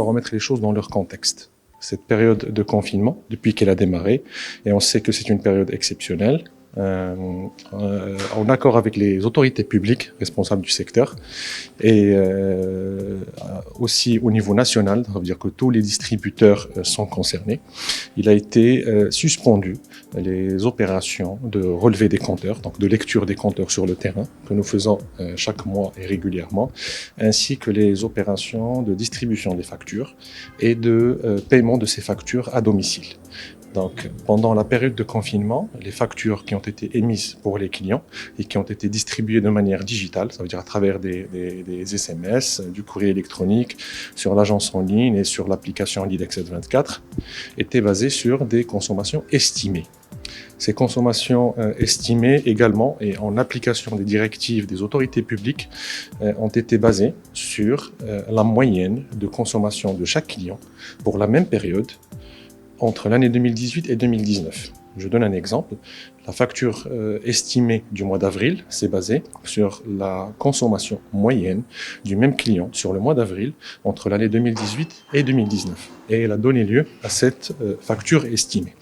remettre les choses dans leur contexte. Cette période de confinement, depuis qu'elle a démarré, et on sait que c'est une période exceptionnelle, en accord avec les autorités publiques responsables du secteur et aussi au niveau national, ça veut dire que tous les distributeurs sont concernés. Il a été suspendu les opérations de relevé des compteurs, donc de lecture des compteurs sur le terrain que nous faisons chaque mois et régulièrement, ainsi que les opérations de distribution des factures et de paiement de ces factures à domicile. Donc, pendant la période de confinement, les factures qui ont été émises pour les clients et qui ont été distribuées de manière digitale, ça veut dire à travers des SMS, du courrier électronique, sur l'agence en ligne et sur l'application LIDEX 24, étaient basées sur des consommations estimées. Ces consommations estimées également et en application des directives des autorités publiques ont été basées sur la moyenne de consommation de chaque client pour la même période entre l'année 2018 et 2019. Je donne un exemple. La facture estimée du mois d'avril s'est basée sur la consommation moyenne du même client sur le mois d'avril entre l'année 2018 et 2019. Et elle a donné lieu à cette facture estimée.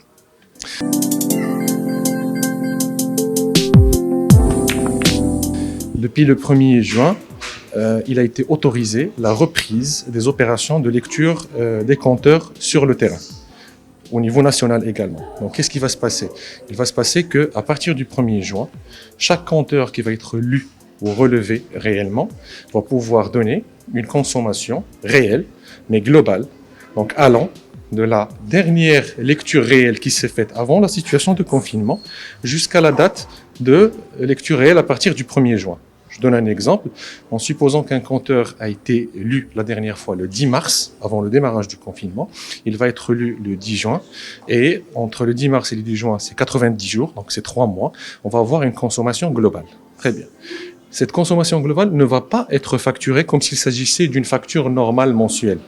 Depuis le 1er juin, il a été autorisé la reprise des opérations de lecture des compteurs sur le terrain, au niveau national également. Donc, qu'est-ce qui va se passer? Il va se passer qu'à partir du 1er juin, chaque compteur qui va être lu ou relevé réellement va pouvoir donner une consommation réelle, mais globale, donc allant de la dernière lecture réelle qui s'est faite avant la situation de confinement jusqu'à la date de lecture réelle à partir du 1er juin. Je donne un exemple. En supposant qu'un compteur a été lu la dernière fois le 10 mars, avant le démarrage du confinement, il va être lu le 10 juin. Et entre le 10 mars et le 10 juin, c'est 90 jours, donc c'est 3 mois. On va avoir une consommation globale. Très bien. Cette consommation globale ne va pas être facturée comme s'il s'agissait d'une facture normale mensuelle.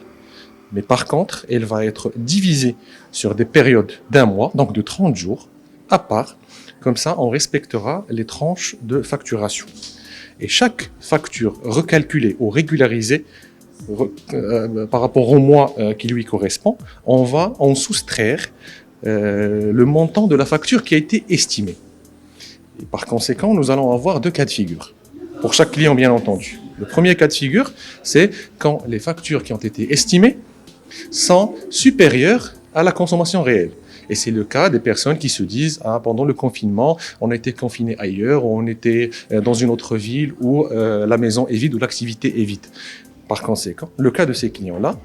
Mais par contre, elle va être divisée sur des périodes d'un mois, donc de 30 jours, à part. Comme ça, on respectera les tranches de facturation. Et chaque facture recalculée ou régularisée par rapport au mois qui lui correspond, on va en soustraire le montant de la facture qui a été estimée. Et par conséquent, nous allons avoir 2 cas de figure, pour chaque client bien entendu. Le premier cas de figure, c'est quand les factures qui ont été estimées sont supérieures à la consommation réelle. Et c'est le cas des personnes qui se disent pendant le confinement, on a été confiné ailleurs, ou on était dans une autre ville où la maison est vide ou l'activité est vide. Par conséquent, le cas de ces clients-là,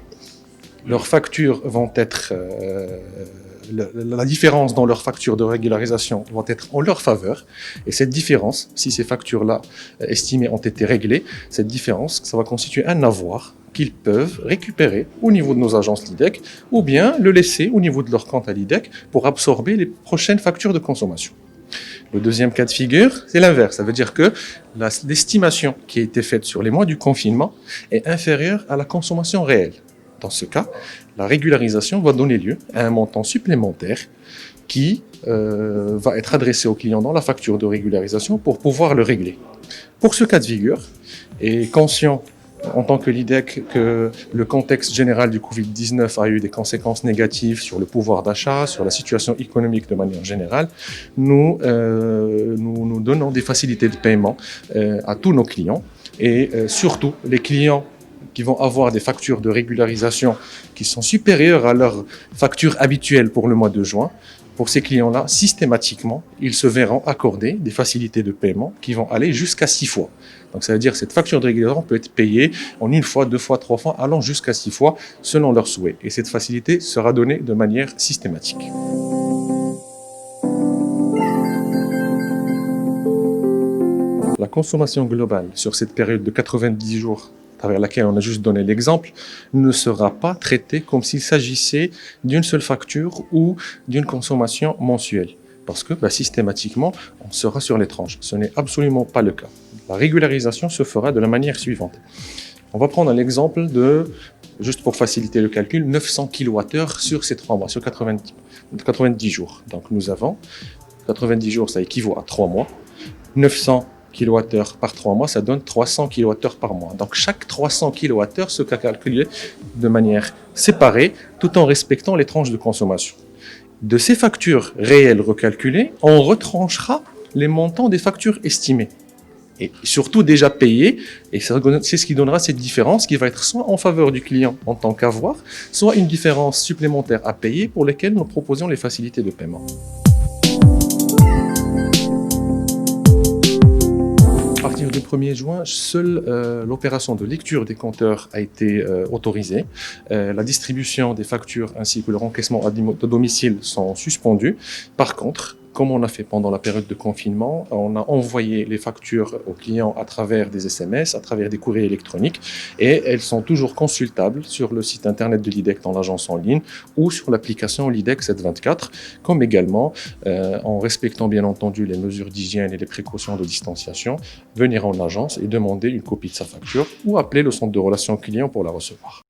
leurs factures vont être la différence dans leurs factures de régularisation va être en leur faveur. Et cette différence, si ces factures-là estimées ont été réglées, cette différence, ça va constituer un avoir qu'ils peuvent récupérer au niveau de nos agences LIDEC ou bien le laisser au niveau de leur compte à LIDEC pour absorber les prochaines factures de consommation. Le deuxième cas de figure, c'est l'inverse. Ça veut dire que l'estimation qui a été faite sur les mois du confinement est inférieure à la consommation réelle. Dans ce cas, la régularisation va donner lieu à un montant supplémentaire qui va être adressé au client dans la facture de régularisation pour pouvoir le régler. Pour ce cas de figure, et conscient en tant que LIDEC que le contexte général du Covid-19 a eu des conséquences négatives sur le pouvoir d'achat, sur la situation économique de manière générale, nous donnons des facilités de paiement à tous nos clients et surtout les clients qui vont avoir des factures de régularisation qui sont supérieures à leurs factures habituelles pour le mois de juin. Pour ces clients-là, systématiquement, ils se verront accorder des facilités de paiement qui vont aller jusqu'à 6 fois. Donc, ça veut dire que cette facture de régularisation peut être payée en 1 fois, 2 fois, 3 fois, allant jusqu'à 6 fois selon leurs souhaits. Et cette facilité sera donnée de manière systématique. La consommation globale sur cette période de 90 jours, à travers laquelle on a juste donné l'exemple, ne sera pas traitée comme s'il s'agissait d'une seule facture ou d'une consommation mensuelle. Parce que systématiquement, on sera sur les tranches. Ce n'est absolument pas le cas. La régularisation se fera de la manière suivante. On va prendre un exemple de, juste pour faciliter le calcul, 900 kWh sur ces 3 mois, sur 90 jours. Donc nous avons 90 jours, ça équivaut à 3 mois. 900 kWh par 3 mois, ça donne 300 kWh par mois. Donc chaque 300 kWh se calcule de manière séparée, tout en respectant les tranches de consommation. De ces factures réelles recalculées, on retranchera les montants des factures estimées. Et surtout déjà payées, et c'est ce qui donnera cette différence qui va être soit en faveur du client en tant qu'avoir, soit une différence supplémentaire à payer pour lesquelles nous proposons les facilités de paiement. À partir du 1er juin, seule l'opération de lecture des compteurs a été autorisée. La distribution des factures ainsi que le rencaissement à domicile sont suspendus. Par contre, comme on a fait pendant la période de confinement, on a envoyé les factures aux clients à travers des SMS, à travers des courriers électroniques, et elles sont toujours consultables sur le site internet de l'IDEC dans l'agence en ligne ou sur l'application l'IDEC 724, comme également, en respectant bien entendu les mesures d'hygiène et les précautions de distanciation, venir en agence et demander une copie de sa facture ou appeler le centre de relations clients pour la recevoir.